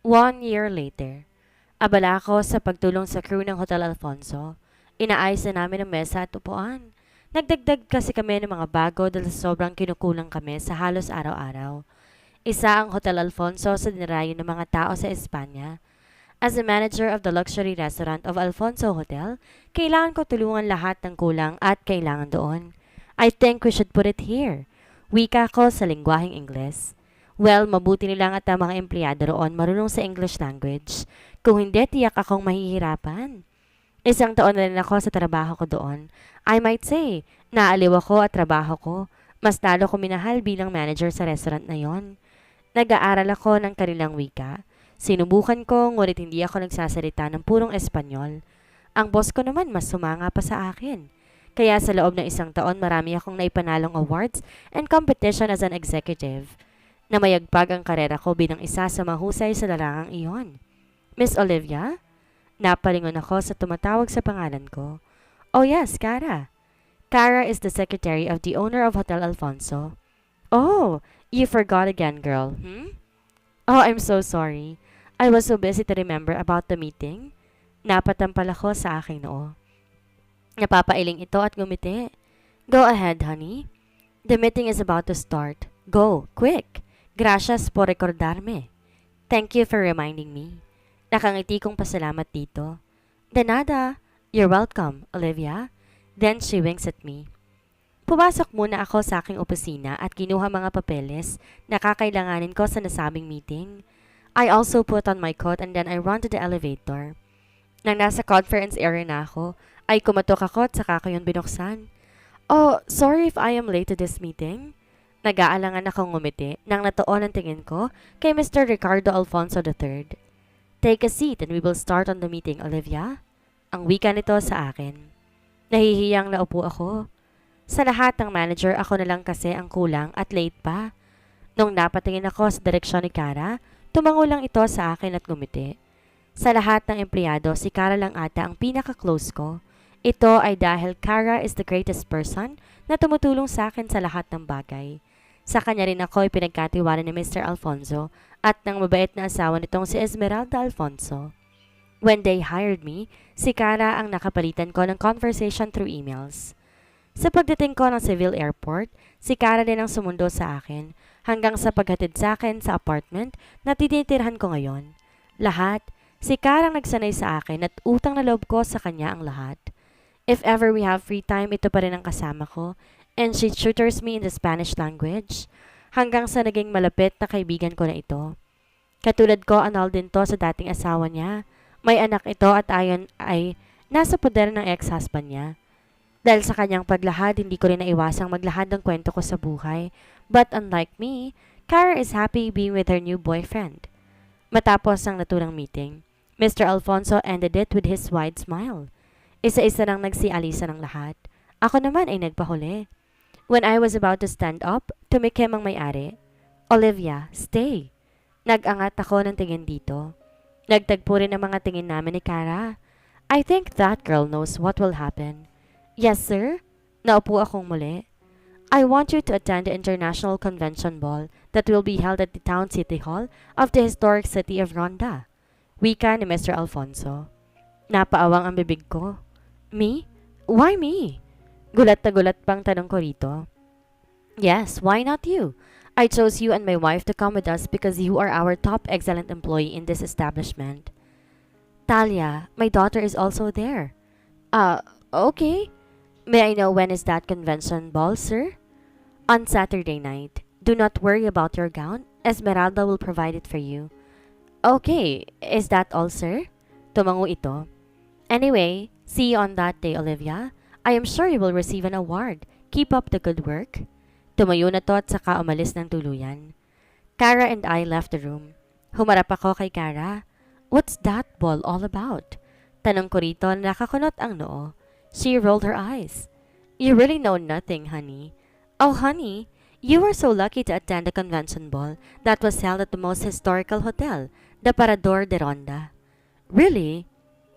1 year later, abala ako sa pagtulong sa crew ng Hotel Alfonso. Inaayos na namin ang mesa at upuan. Nagdagdag kasi kami ng mga bago dahil sa sobrang kinukulang kami sa halos araw-araw. Isa ang Hotel Alfonso sa dinarayo ng mga tao sa Espanya. As the manager of the luxury restaurant of Alfonso Hotel, kailangan ko tulungan lahat ng kulang at kailangan doon. I think we should put it here. Wika ko sa lingwaheng Ingles. Well, mabuti nilang at ang mga empleyado roon marunong sa English language. Kung hindi, tiyak akong mahihirapan. Isang taon na rin ako sa trabaho ko doon. I might say, naaliw ako at trabaho ko. Mas lalo ko minahal bilang manager sa restaurant na yon. Nag-aaral ako ng kanilang wika. Sinubukan ko ngunit hindi ako nagsasalita ng purong Espanyol. Ang boss ko naman mas sumanga pa sa akin. Kaya sa loob ng isang taon marami akong naipanalong awards and competition as an executive. Namayagpag ang karera ko bilang isa sa mahusay sa larangang iyon. Miss Olivia? Napalingon ako sa tumatawag sa pangalan ko. Oh yes, Cara. Cara is the secretary of the owner of Hotel Alfonso. Oh, you forgot again, girl. Oh, I'm so sorry. I was so busy to remember about the meeting. Napatampal ako sa aking noo. Napapailing ito at ngumiti. Go ahead, honey. The meeting is about to start. Go, quick. Gracias por recordarme. Thank you for reminding me. Nakangiti kong pasalamat dito. De nada. You're welcome, Olivia. Then she winks at me. Pumasok muna ako sa aking opisina at kinuha mga papeles na kakailanganin ko sa nasabing meeting. I also put on my coat and then I run to the elevator. Nang nasa conference area na ako, ay kumatok ako at saka ko yun binuksan. Oh, sorry if I am late to this meeting. Nag-aalangan akong ngumiti nang natuon ang tingin ko kay Mr. Ricardo Alfonso III. Take a seat and we will start on the meeting, Olivia. Ang wika nito sa akin. Nahihiyang naupo ako. Sa lahat ng manager, ako na lang kasi ang kulang at late pa. Nung napatingin ako sa direksyon ni Cara, tumango lang ito sa akin at ngumiti. Sa lahat ng empleyado, si Cara lang ata ang pinaka-close ko. Ito ay dahil Cara is the greatest person na tumutulong sa akin sa lahat ng bagay. Sa kanya rin ako ipinagkatiwala ni Mr. Alfonso at ng mabait na asawa nitong si Esmeralda Alfonso. When they hired me, si Cara ang nakapalitan ko ng conversation through emails. Sa pagdating ko ng Seville Airport, si Cara din ang sumundo sa akin hanggang sa paghatid sa akin sa apartment na tinitirhan ko ngayon. Lahat, si Cara ang nagsanay sa akin at utang na loob ko sa kanya ang lahat. If ever we have free time, ito pa rin ang kasama ko and she tutors me in the Spanish language hanggang sa naging malapit na kaibigan ko na ito. Katulad ko, anal din to sa dating asawa niya. May anak ito at ayon ay nasa poder ng ex-husband niya. Dahil sa kanyang paglahad, hindi ko rin naiwasang maglahad ng kwento ko sa buhay. But unlike me, Cara is happy being with her new boyfriend. Matapos ang naturang meeting, Mr. Alfonso ended it with his wide smile. Isa-isa nang nagsialisa ng lahat. Ako naman ay nagpahuli. When I was about to stand up, tumikim ang may-ari. Olivia, stay. Nag-angat ako ng tingin dito. Nagtagpo rin ang mga tingin namin ni Cara. I think that girl knows what will happen. Yes, sir? Naupo akong muli. I want you to attend the International Convention Ball that will be held at the Town City Hall of the historic city of Ronda. Wika ni Mr. Alfonso. Napaawang ang bibig ko. Me? Why me? Gulat na gulat pang tanong ko rito. Yes, why not you? I chose you and my wife to come with us because you are our top excellent employee in this establishment. Talia, my daughter is also there. Okay. May I know when is that convention ball, sir? On Saturday night. Do not worry about your gown. Esmeralda will provide it for you. Okay, is that all, sir? Tumango ito. Anyway, see you on that day, Olivia. I am sure you will receive an award. Keep up the good work. Tumayo na to at saka umalis ng tuluyan. Cara and I left the room. Humarap ako kay Cara. What's that ball all about? Tanong ko rito na nakakunot ang noo. She rolled her eyes. You really know nothing, honey. Oh, honey, you were so lucky to attend the convention ball that was held at the most historical hotel, the Parador de Ronda. Really?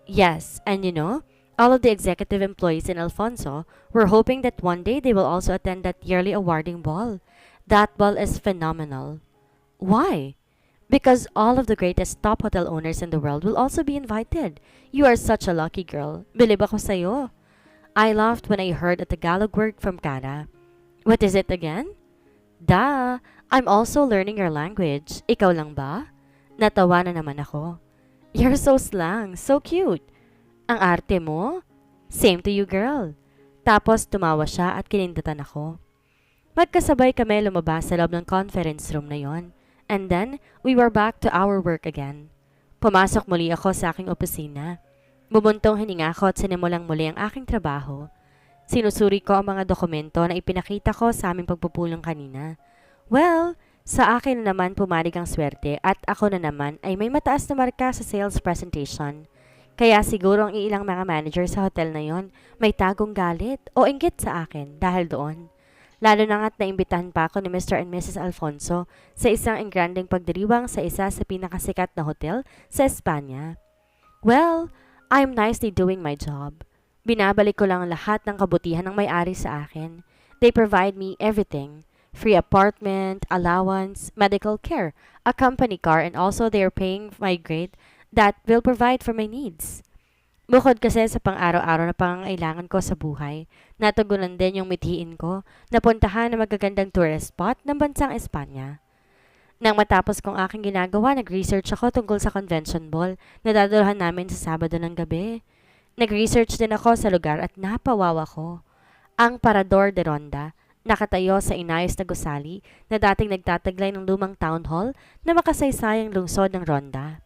Yes, and you know, all of the executive employees in Alfonso were hoping that one day they will also attend that yearly awarding ball. That ball is phenomenal. Why? Because all of the greatest top hotel owners in the world will also be invited. You are such a lucky girl. Bilib ako sa'yo. I laughed when I heard a Tagalog word from Kara. What is it again? Da, I'm also learning your language. Ikaw lang ba? Natawa na naman ako. You're so slang, so cute. Ang arte mo? Same to you, girl. Tapos tumawa siya at kinindatan ako. Magkasabay kami lumabas sa loob ng conference room na yon. And then, we were back to our work again. Pumasok muli ako sa aking opisina. Bumuntong hininga ako at sinimulang muli ang aking trabaho. Sinusuri ko ang mga dokumento na ipinakita ko sa aming pagpupulong kanina. Well, sa akin na naman pumarig ang swerte at ako na naman ay may mataas na marka sa sales presentation. Kaya siguro ang ilang mga manager sa hotel na yon may tagong galit o inggit sa akin dahil doon. Lalo na nga't naimbitahan pa ako ni Mr. and Mrs. Alfonso sa isang engrandeng pagdiriwang sa isa sa pinakasikat na hotel sa Espanya. Well, I'm nicely doing my job. Binabalik ko lang lahat ng kabutihan ng may-ari sa akin. They provide me everything. Free apartment, allowance, medical care, a company car, and also they are paying my grade that will provide for my needs. Bukod kasi sa pang-araw-araw na pangangailangan ko sa buhay, natugunan din yung mithiin ko na puntahan na magagandang tourist spot ng bansang Espanya. Nang matapos kong aking ginagawa, nag-research ako tungkol sa convention ball na dadalhan namin sa Sabado ng gabi. Nag-research din ako sa lugar at napawawa ko. Ang Parador de Ronda, nakatayo sa inayos na gusali na dating nagtataglay ng lumang town hall na makasaysayang lungsod ng Ronda.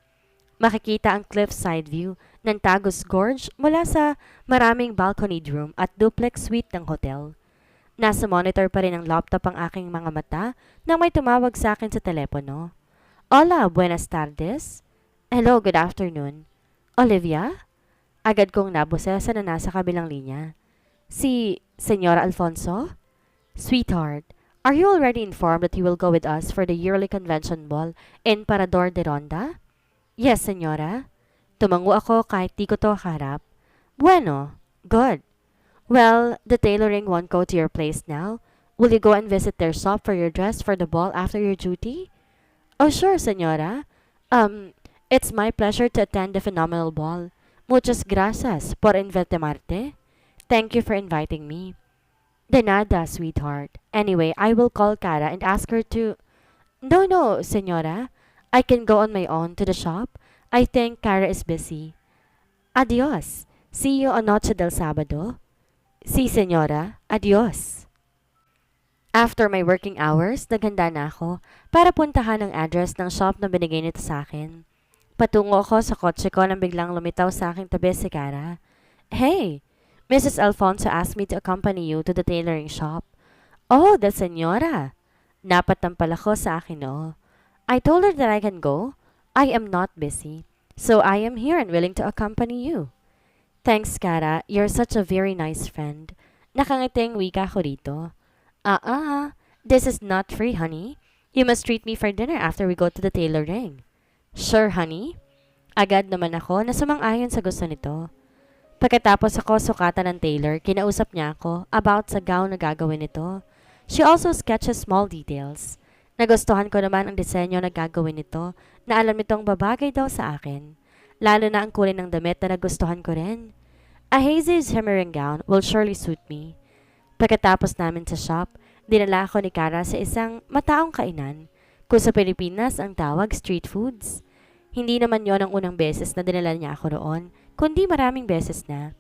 Makikita ang cliffside view ng Tagus Gorge mula sa maraming balconied room at duplex suite ng hotel. Nasa monitor pa rin ang laptop ang aking mga mata nang may tumawag sa akin sa telepono. Hola, buenas tardes. Hello, good afternoon. Olivia? Agad kong nabosesa na nasa kabilang linya. Si Señora Alfonso? Sweetheart, are you already informed that you will go with us for the yearly convention ball in Parador de Ronda? Yes, senyora. Tumango ako kahit di ko to harap. Bueno, good. Well, the tailoring won't go to your place now. Will you go and visit their shop for your dress for the ball after your duty? Oh, sure, senyora. It's my pleasure to attend the phenomenal ball. Muchas gracias por invitarme. Thank you for inviting me. De nada, sweetheart. Anyway, I will call Kara and ask her to... No, senyora. I can go on my own to the shop. I think Kara is busy. Adios. See you on Noche del Sábado. Si, senyora. Adios. After my working hours, naghanda na ako para puntahan ang address ng shop na binigay nito sa akin. Patungo ako sa kotse ko nang biglang lumitaw sa aking tabi si Kara. Hey, Mrs. Alfonso asked me to accompany you to the tailoring shop. Oh, the senyora. Napatampal ako sa akin, no. I told her that I can go. I am not busy. So I am here and willing to accompany you. Thanks, Kara. You're such a very nice friend. Nakangiting wika ko rito. This is not free, honey. You must treat me for dinner after we go to the tailoring. Sure, honey. Agad naman ako na sumang-ayon sa gusto nito. Pagkatapos ako sukatan ng tailor, kinausap niya ako about sa gown na gagawin nito. She also sketches small details. Nagustuhan ko naman ang disenyo na gagawin nito na alam nitong babagay daw sa akin. Lalo na ang kulay ng damit na nagustuhan ko rin. A hazy shimmering gown will surely suit me. Pagkatapos namin sa shop, dinala ako ni Kara sa isang mataong kainan. Kung sa Pilipinas ang tawag street foods. Hindi naman yon ang unang beses na dinala niya ako roon, kundi maraming beses na.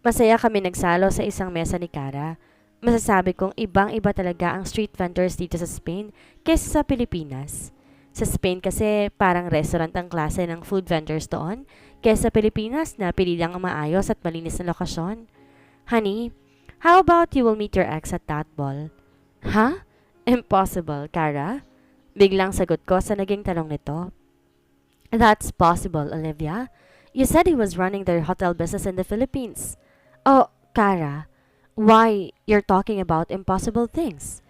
Masaya kami nagsalo sa isang mesa ni Kara. Masasabi kong ibang-iba talaga ang street vendors dito sa Spain kaysa sa Pilipinas. Sa Spain kasi parang restaurant ang klase ng food vendors doon, kaysa sa Pilipinas na pili lang ang maayos at malinis na lokasyon. Honey, how about you will meet your ex at that ball? Huh? Impossible, Kara? Biglang sagot ko sa naging tanong nito. That's possible, Olivia. You said he was running their hotel business in the Philippines. Oh, Kara, why, you're talking about impossible things.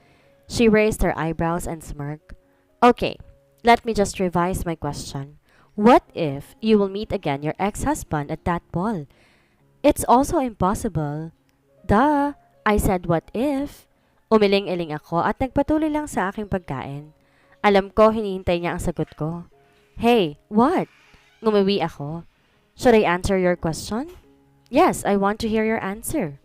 She raised her eyebrows and smirked. Okay, let me just revise my question. What if you will meet again your ex-husband at that ball? It's also impossible. Duh, I said what if. Umiling-iling ako at nagpatuloy lang sa aking pagkain. Alam ko hinihintay niya ang sagot ko. Hey, what? Ngumiwi ako. Should I answer your question? Yes, I want to hear your answer.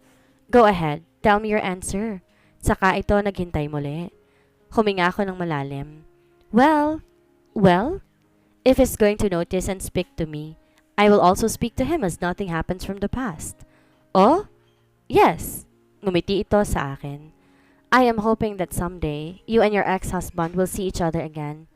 Go ahead, tell me your answer. Saka ito naghintay muli. Huminga ako ng malalim. Well, if he's going to notice and speak to me, I will also speak to him as nothing happens from the past. Oh? Yes. Ngumiti ito sa akin. I am hoping that someday, you and your ex-husband will see each other again.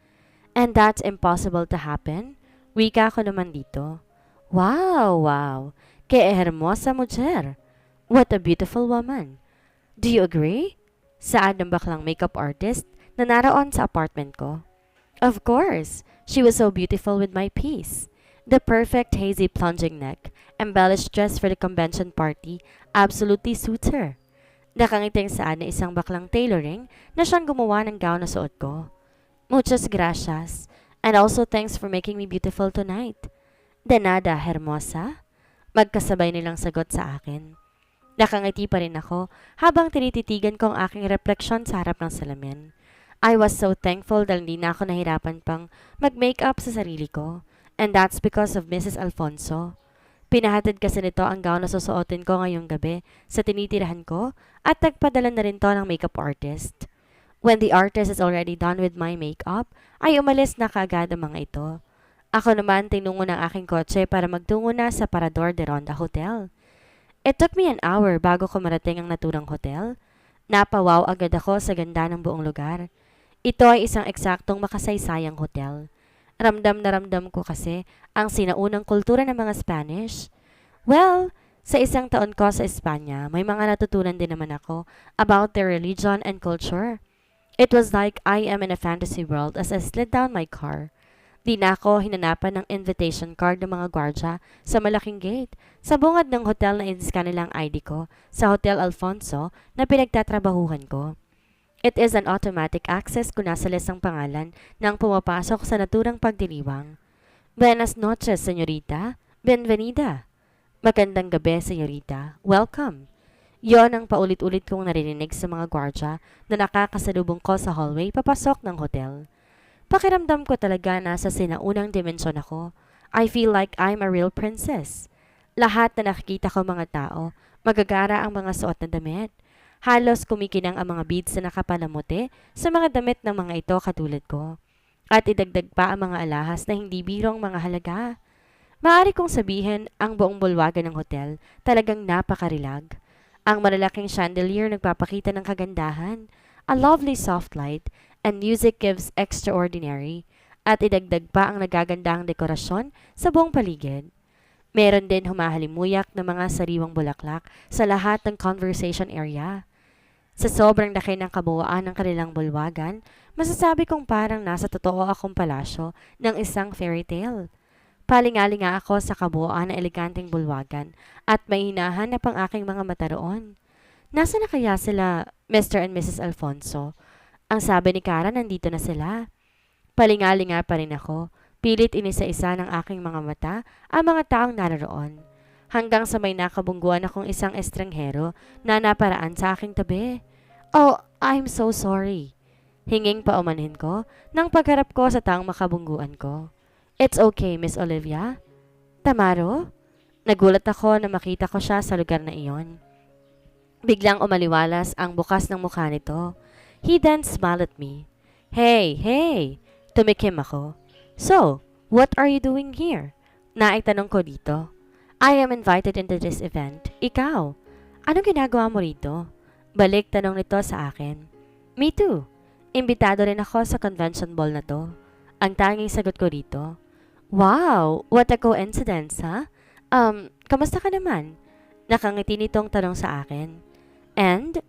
And that's impossible to happen? Wika ko naman dito. Wow. Que hermosa mujer. What a beautiful woman. Do you agree? Saad ng baklang makeup artist na naroon sa apartment ko. Of course. She was so beautiful with my piece. The perfect hazy plunging neck, embellished dress for the convention party, absolutely suits her. Nakangiting saan na isang baklang tailoring na siyang gumawa ng gown na suot ko. Muchas gracias. And also thanks for making me beautiful tonight. De nada, hermosa. Magkasabay nilang sagot sa akin. Nakangiti pa rin ako habang tinititigan ko ang aking refleksyon sa harap ng salamin. I was so thankful dahil hindi na ako nahirapan pang mag-makeup sa sarili ko. And that's because of Mrs. Alfonso. Pinahatid kasi nito ang gown na susuotin ko ngayong gabi sa tinitirahan ko at nagpadala na rin to ng makeup artist. When the artist is already done with my makeup, ay umalis na kaagad ang mga ito. Ako naman tinungo ng aking kotse para magtungo na sa Parador de Ronda Hotel. It took me an hour bago ko marating ang naturang hotel. Napawaw agad ako sa ganda ng buong lugar. Ito ay isang eksaktong makasaysayang hotel. Ramdam na ramdam ko kasi ang sinaunang kultura ng mga Spanish. Well, sa isang taon ko sa Espanya, may mga natutunan din naman ako about their religion and culture. It was like I am in a fantasy world as I slid down my car. Di na ako hinanapan ng invitation card ng mga gwardya sa malaking gate sa bungad ng hotel na in-scan nilang ID ko sa Hotel Alfonso na pinagtatrabahuhan ko. It is an automatic access kung nasa list ang pangalan nang pumapasok sa naturang pagdiriwang. Buenas noches, senyorita. Bienvenida. Magandang gabi, senyorita. Welcome. Yon ang paulit-ulit kong narinig sa mga gwardya na nakakasalubong ko sa hallway papasok ng hotel. Pakiramdam ko talaga nasa sinaunang dimensyon ako. I feel like I'm a real princess. Lahat na nakikita ko mga tao, magagara ang mga suot na damit. Halos kumikinang ang mga beads na nakapalamuti sa mga damit ng mga ito katulad ko. At idagdag pa ang mga alahas na hindi birong mga halaga. Maaari kong sabihin ang buong bulwagan ng hotel talagang napakarilag. Ang malalaking chandelier nagpapakita ng kagandahan, a lovely soft light, and music gives extraordinary. At idagdag pa ang nagagandahang dekorasyon sa buong paligid. Meron din humahalimuyak na mga sariwang bulaklak sa lahat ng conversation area. Sa sobrang laki ng kabuuan ng kanilang bulwagan, masasabi kong parang nasa totoo akong palasyo ng isang fairy tale. Palingalinga ako sa kabuuan ng eleganteng bulwagan at may hinahanap ang aking mga mata roon. Nasa na kaya sila, Mr. and Mrs. Alfonso? Ang sabi ni Kara, nandito na sila. Palingalinga pa rin ako. Pilit inisa-isa ng aking mga mata ang mga taong naroon. Hanggang sa may nakabungguan akong isang estranghero na naparaan sa aking tabi. Oh, I'm so sorry. Hinging paumanhin ko nang pagharap ko sa taong makabungguan ko. It's okay, Miss Olivia. Tamaro? Nagulat ako na makita ko siya sa lugar na iyon. Biglang umaliwalas ang bukas ng mukha nito. He then smiled at me. Hey! Tumikim ako. So, what are you doing here? Naitanong ko dito. I am invited into this event. Ikaw, anong ginagawa mo rito? Balik tanong nito sa akin. Me too. Imbitado rin ako sa convention ball na to. Ang tanging sagot ko dito. Wow, what a coincidence, ha? Kamusta ka naman? Nakangiti nitong tanong sa akin. And,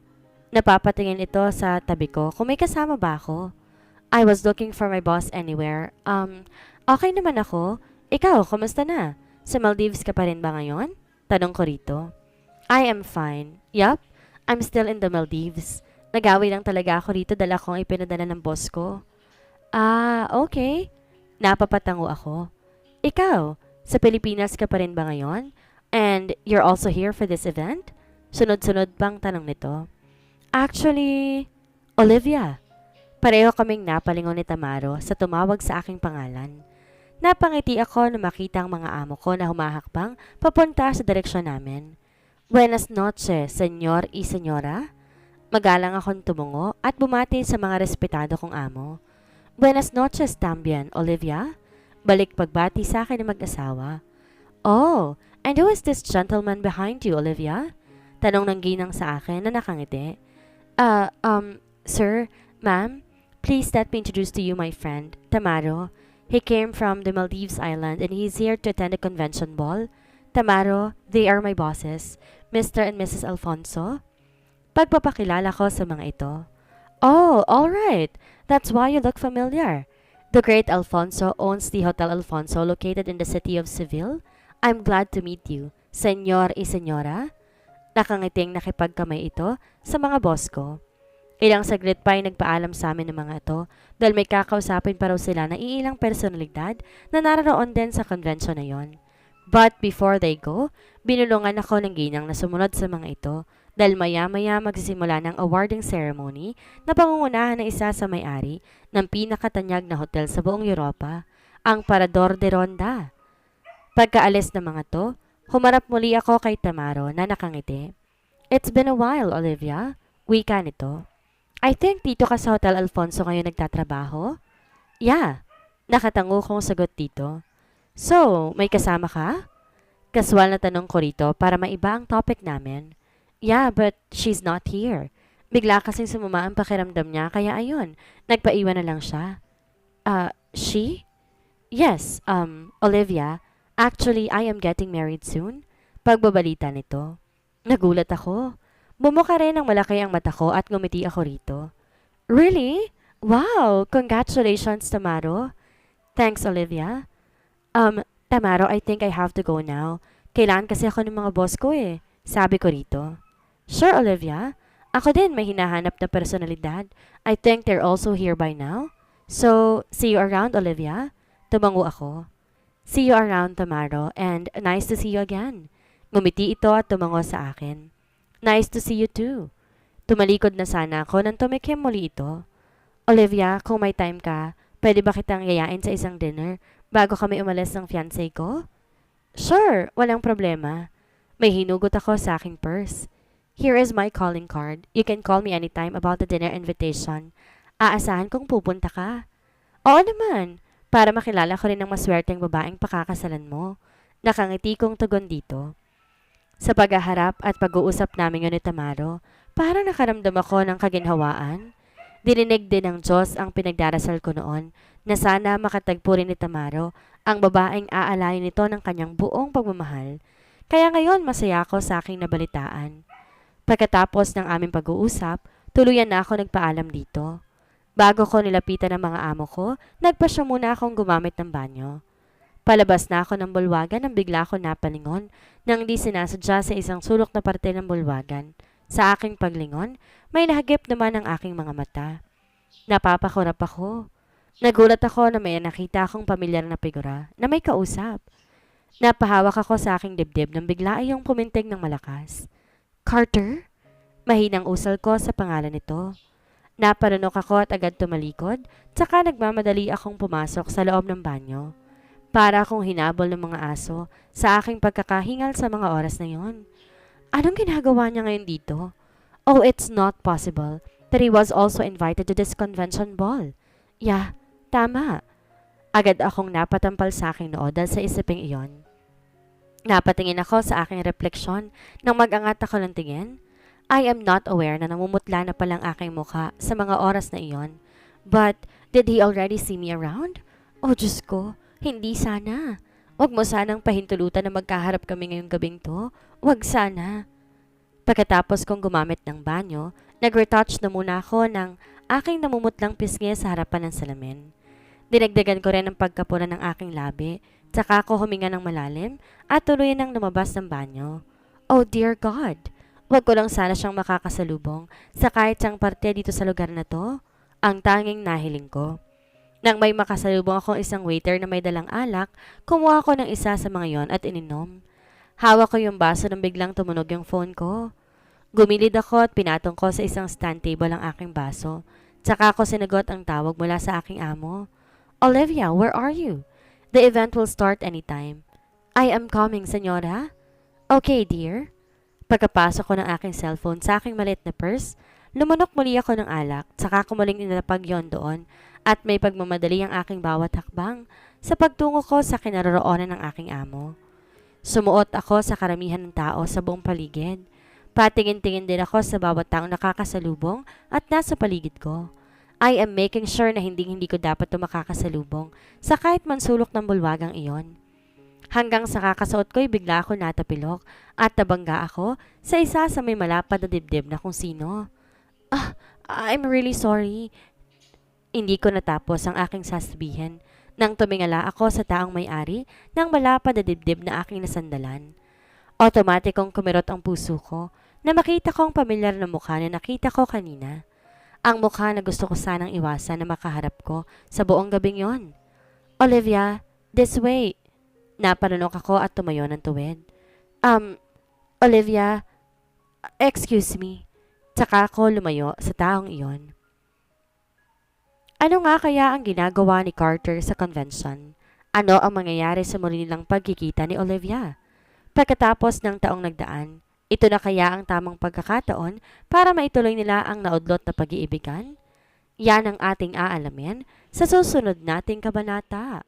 napapatingin ito sa tabi ko kung may kasama ba ako. I was looking for my boss anywhere. Okay naman ako. Ikaw, kamusta na? Sa Maldives ka pa rin ba ngayon? Tanong ko rito. I am fine. Yup, I'm still in the Maldives. Nagawi lang talaga ako rito dala kong ipinadala ng boss ko. Ah, okay. Napapatango ako. Ikaw, sa Pilipinas ka pa rin ba ngayon? And you're also here for this event? Sunod-sunod bang tanong nito? Actually, Olivia, Pareho kaming napalingon ni Tamaro sa tumawag sa aking pangalan. Napangiti ako na makita ang mga amo ko na humahakbang papunta sa direksyon namin. Buenas noches, senyor y senyora. Magalang akong tumungo at bumati sa mga respetado kong amo. Buenas noches también, Olivia. Balik pagbati sa akin ng mag-asawa. Oh, and who is this gentleman behind you, Olivia? Tanong ng ginang sa akin na nakangiti. Sir, ma'am, please let me introduce to you my friend, Tamaro. He came from the Maldives Island and he's here to attend a convention ball. Tamaro, they are my bosses, Mr. and Mrs. Alfonso. Pagpapakilala ko sa mga ito. Oh, all right. That's why you look familiar. The great Alfonso owns the Hotel Alfonso located in the city of Seville. I'm glad to meet you, senyor y senyora. Nakangiting nakipagkamay ito sa mga boss ko. Ilang saglit pa ay nagpaalam sa amin ng mga ito dahil may kakausapin pa raw sila na iilang personalidad na naroon din sa convention na yon. But before they go, binulungan ako ng ginang na sumunod sa mga ito dahil maya-maya magsisimula ng awarding ceremony na pangungunahan ng isa sa may-ari ng pinakatanyag na hotel sa buong Europa, ang Parador de Ronda. Pagkaalis ng mga to, humarap muli ako kay Tamaro na nakangiti. It's been a while, Olivia. Wika nito. I think dito ka sa Hotel Alfonso ngayon nagtatrabaho? Yeah, nakatango kong sagot dito. So, may kasama ka? Kaswal na tanong ko rito para maiba ang topic namin. Yeah, but she's not here. Bigla kasing sumama ang pakiramdam niya kaya ayun, nagpaiwan na lang siya. She? Yes, Olivia. Actually, I am getting married soon. Pagbabalita nito. Nagulat ako. Bumuka rin ng malaki ang mata ko at ngumiti ako rito. Really? Wow! Congratulations, Tamaro. Thanks, Olivia. Tamaro, I think I have to go now. Kailangan kasi ako ng mga boss ko eh. Sabi ko rito. Sure, Olivia. Ako din may hinahanap na personalidad. I think they're also here by now. So, see you around, Olivia. Tumango ako. See you around, Tamaro, and nice to see you again. Ngumiti ito at tumango sa akin. Nice to see you too. Tumalikod na sana ako nang tumikim muli ito. Olivia, kung may time ka, pwede ba kitang yayain sa isang dinner bago kami umalis ng fiancé ko? Sure, walang problema. May hinugot ako sa aking purse. Here is my calling card. You can call me anytime about the dinner invitation. Aasahan kong pupunta ka. Oo naman, para makilala ko rin ang maswerteng babaeng pakakasalan mo. Nakangiti kong tugon dito. Sa paghaharap at pag-uusap namin yun ni Tamaro, parang nakaramdam ako ng kaginhawaan. Dininig din ng Diyos ang pinagdarasal ko noon na sana makatagpo rin ni Tamaro ang babaeng aalayin nito ng kanyang buong pagmamahal. Kaya ngayon masaya ako sa aking nabalitaan. Pagkatapos ng aming pag-uusap, tuluyan na ako nagpaalam dito. Bago ko nilapitan ng mga amo ko, nagpasya muna akong gumamit ng banyo. Palabas na ako ng bulwagan nang bigla ako napalingon nang di sinasadya sa isang sulok na parte ng bulwagan. Sa aking paglingon, may nahagip naman ang aking mga mata. Napapakurap ako. Nagulat ako na may nakita akong pamilyar na figura na may kausap. Napahawak ako sa aking dibdib nang bigla ay yung pumintig ng malakas. Carter? Mahinang usal ko sa pangalan nito. Naparunok ako at agad tumalikod, tsaka nagmamadali akong pumasok sa loob ng banyo. Para akong hinabol ng mga aso sa aking pagkakahingal sa mga oras na yon. Anong ginagawa niya ngayon dito? Oh, it's not possible that he was also invited to this convention ball. Yeah, tama. Agad akong napatampal sa aking noo dahil sa isiping iyon. Napatingin ako sa aking refleksyon nang mag-angat ako ng tingin. I am not aware na namumutla na palang aking mukha sa mga oras na iyon. But, did he already see me around? Oh, Diyos ko. Hindi sana. Huwag mo sanang pahintulutan na magkaharap kami ngayong gabing to. Huwag sana. Pagkatapos kong gumamit ng banyo, nag-retouch na muna ako ng aking namumutlang pisngi sa harapan ng salamin. Dinagdagan ko rin ang pagkapura ng aking labi, tsaka ako huminga ng malalim at tuluyan ng lumabas ng banyo. Oh dear God! Huwag ko lang sana siyang makakasalubong sa kahit siyang parte dito sa lugar na to. Ang tanging nahiling ko. Nang may makasalubong akong isang waiter na may dalang alak, kumuha ko ng isa sa mga yon at ininom. Hawak ko yung baso nang biglang tumunog yung phone ko. Gumilid ako at pinatong ko sa isang stand table ang aking baso. Tsaka ako sinagot ang tawag mula sa aking amo. Olivia, where are you? The event will start anytime. I am coming, senyora. Okay, dear. Pagkapasok ko ng aking cellphone sa aking maliit na purse, lumunok muli ako ng alak, tsaka ko muling inilapag yon doon at may pagmamadali ang aking bawat hakbang sa pagtungo ko sa kinaroroonan ng aking amo. Sumuot ako sa karamihan ng tao sa buong paligid. Patingin-tingin din ako sa bawat taong nakakasalubong at nasa paligid ko. I am making sure na hindi ko dapat ito makakasalubong sa kahit man sulok ng bulwagang iyon. Hanggang sa kakasuot ko'y bigla ako natapilok at nabangga ako sa isa sa may malapad na dibdib na kung sino. Ah, I'm really sorry. Hindi ko natapos ang aking sasabihin nang tumingala ako sa taong may-ari ng malapad na dibdib na aking nasandalan. Otomatikong kumirot ang puso ko na makita ko ang pamilyar na mukha na nakita ko kanina. Ang mukha na gusto ko sanang iwasan na makaharap ko sa buong gabing yon. Olivia, this way. Napanunok ako at tumayo ng tuwid. Olivia, excuse me. Tsaka ako lumayo sa taong iyon. Ano nga kaya ang ginagawa ni Carter sa convention? Ano ang mangyayari sa muli nilang pagkikita ni Olivia? Pagkatapos ng taong nagdaan, ito na kaya ang tamang pagkakataon para maituloy nila ang naudlot na pag-iibigan? Yan ang ating aalamin sa susunod nating kabanata.